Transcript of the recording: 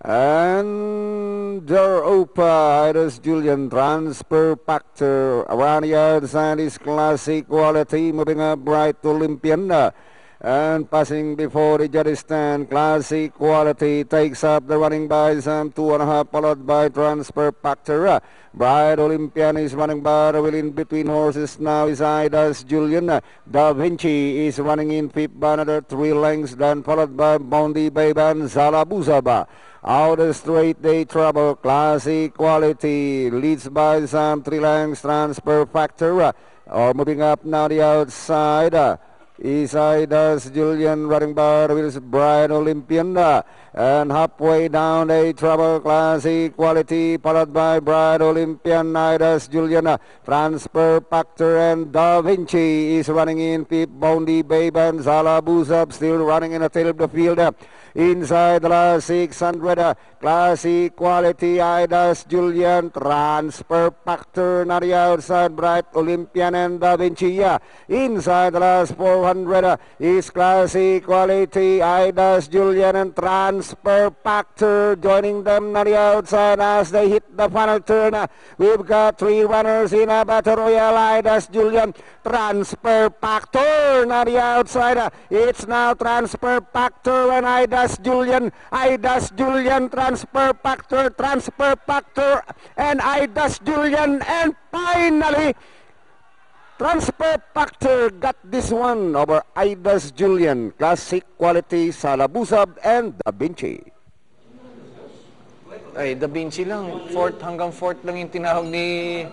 And Europa, Iris Julian, transfer factor around the outside is classic quality, moving up right to Olympian. And passing before the judge stand, classic quality takes up the running by some 2.5, followed by transfer factor. Bright Olympian is running by the wheel in between horses now is Idas Julian. Da Vinci is running in fifth by another 3 lengths, then followed by Bondi Beban Zalabuzaba. Out the straight day trouble, classic quality leads by some 3 lengths, transfer factor. Or moving up now the outside. Idas Julian running by with Bright Olympian, and halfway down a trouble, classic quality followed by Bright Olympian, Idas Julian, transfer factor, and Da Vinci is running in fifth. Bondi Beban Zalabuzab still running in the tail of the field. Inside the last 600, classic quality, Idas Julian, transfer factor, not the outside, Bright Olympian and Da Vinci. Inside the last 400 is classic quality, Idas Julian and transfer factor, joining them on the outside as they hit the final turn. We've got 3 runners in a battle royal, Idas Julian, transfer factor, on the outside. It's now transfer factor and Idas Julian, transfer factor, and Idas Julian, and finally transfer factor got this one over Idas Julian, classic quality, Zalabuzab, and Da Vinci. Ay, Da Vinci lang, hanggang fourth lang yung tinawag ni